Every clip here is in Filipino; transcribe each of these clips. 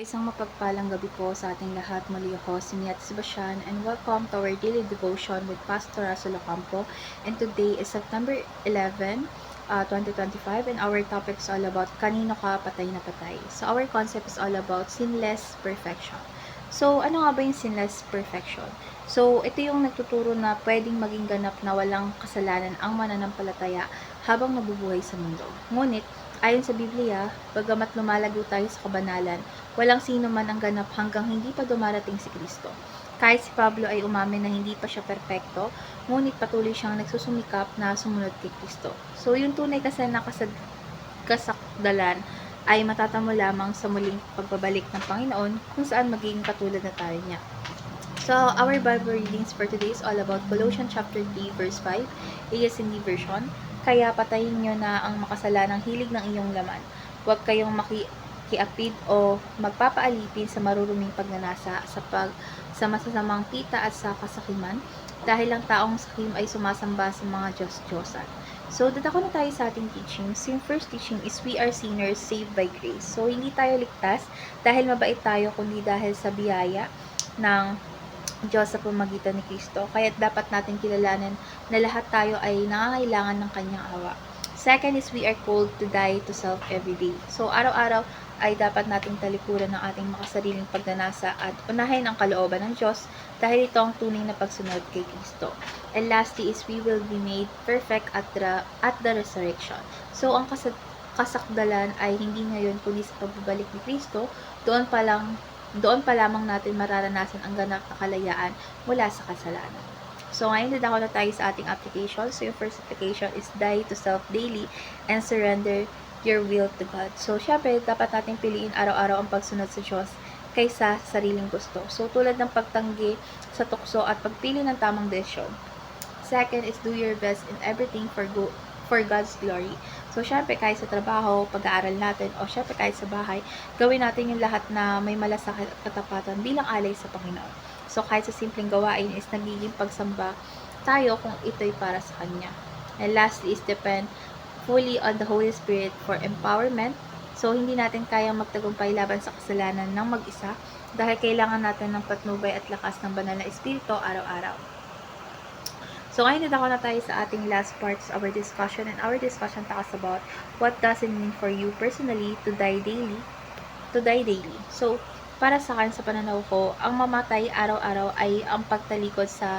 Isang mapagpalang gabi po sa ating lahat. Muli ako, si Miat Sebastian, and welcome to our daily devotion with Pastor Russell Ocampo. And today is September 11, 2025, and our topic is all about kanino ka patay na patay. So our concept is all about sinless perfection. So ano nga ba yung sinless perfection? So ito yung nagtuturo na pwedeng maging ganap na walang kasalanan ang mananampalataya habang nabubuhay sa mundo. Ngunit, ayon sa Biblia, bagamat lumalago tayo sa kabanalan, walang sino man ang ganap hanggang hindi pa dumarating si Kristo. Kahit si Pablo ay umamin na hindi pa siya perpekto, ngunit patuloy siyang nagsusumikap na sumunod kay Kristo. So, yung tunay kasi na kasakdalan ay matatamo lamang sa muling pagbabalik ng Panginoon kung saan magiging katulad na tayo niya. So, our Bible readings for today is all about Colossians chapter 3, verse 5, ASND version. Kaya patayin nyo na ang makasalanang hilig ng inyong laman. Huwag kayong makiapid o magpapaalipin sa maruruming pagnanasa sa masasamang pita at sa kasakiman, dahil ang taong sakim ay sumasamba sa mga Diyos-Diyosan. So, dadako na tayo sa ating teachings. Yung first teaching is we are sinners saved by grace. So, hindi tayo ligtas dahil mabait tayo, kundi dahil sa biyaya ng Diyos sa pamamagitan ni Kristo. Kaya dapat natin kilalanin na lahat tayo ay nangangailangan ng kanyang awa. Second is we are called to die to self every day. So, araw-araw ay dapat nating talikuran ng ating makasariling pagnanasa at unahin ang kalooban ng Diyos dahil ito ang tunay na pagsunod kay Kristo. And lastly is we will be made perfect at the resurrection. So, ang kasakdalan ay hindi ngayon kundi sa pagbabalik ni Kristo. Doon pa lamang natin mararanasan ang ganap na kalayaan mula sa kasalanan. So, ngayon dadako na tayo sa ating application. So, yung first application is die to self daily and surrender your will to God. So, syempre, dapat natin piliin araw-araw ang pagsunod sa Diyos kaysa sariling gusto. So, tulad ng pagtanggi sa tukso at pagpili ng tamang desisyon. Second is do your best in everything for God's glory. So, syempre, kahit sa trabaho, pag-aaral natin, o syempre, kahit sa bahay, gawin natin yung lahat na may malasakit at katapatan bilang alay sa Panginoon. So, kahit sa simpleng gawain is nagiging pagsamba tayo kung ito'y para sa Kanya. And lastly is depend fully on the Holy Spirit for empowerment. So, hindi natin kayang magtagumpay laban sa kasalanan ng mag-isa dahil kailangan natin ng patnubay at lakas ng banal na Espiritu araw-araw. So, ngayon ako na tayo sa ating last parts of our discussion, and our discussion talks about what does it mean for you personally to die daily. So, para sa akin, sa pananaw ko, ang mamatay araw-araw ay ang pagtalikod sa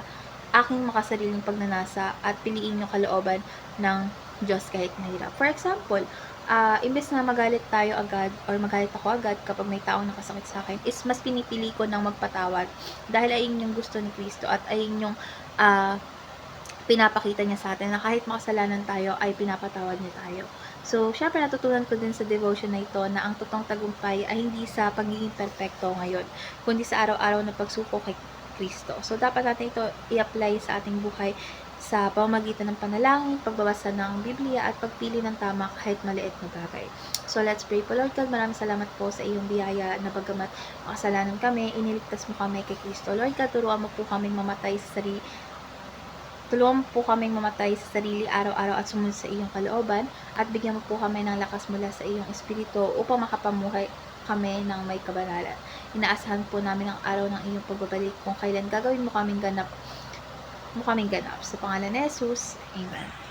aking makasariling pagnanasa at piliin yung kalooban ng Diyos kahit mahirap. For example, imbes na magalit tayo agad or magalit ako agad kapag may taong nakasakit sa akin, is mas pinipili ko ng magpatawad dahil ayun yung gusto ni Kristo at ayun yung pinapakita niya sa atin na kahit makasalanan tayo ay pinapatawad niya tayo. So, syempre natutunan ko din sa devotion na ito na ang totoong tagumpay ay hindi sa pagiging perfecto ngayon, kundi sa araw-araw na pagsuko kay Kristo. So, dapat natin ito i-apply sa ating buhay sa pamamagitan ng panalangin, pagbabasa ng Biblia at pagpili ng tama kahit maliit na bagay. So, let's pray po. Lord God, maraming salamat po sa iyong biyaya na bagamat makasalanan kami, iniligtas mo kami kay Kristo. Lord God, turuan mo po kaming mamatay sa sarili. Tulungan po kaming mamatay sa sarili araw-araw at sumunod sa iyong kalooban at bigyan mo po kami ng lakas mula sa iyong espiritu upang makapamuhay kami ng may kabanalan. Inaasahan po namin ang araw ng iyong pagbabalik kung kailan gagawin mo kaming ganap. Sa pangalan ni Jesus, Amen.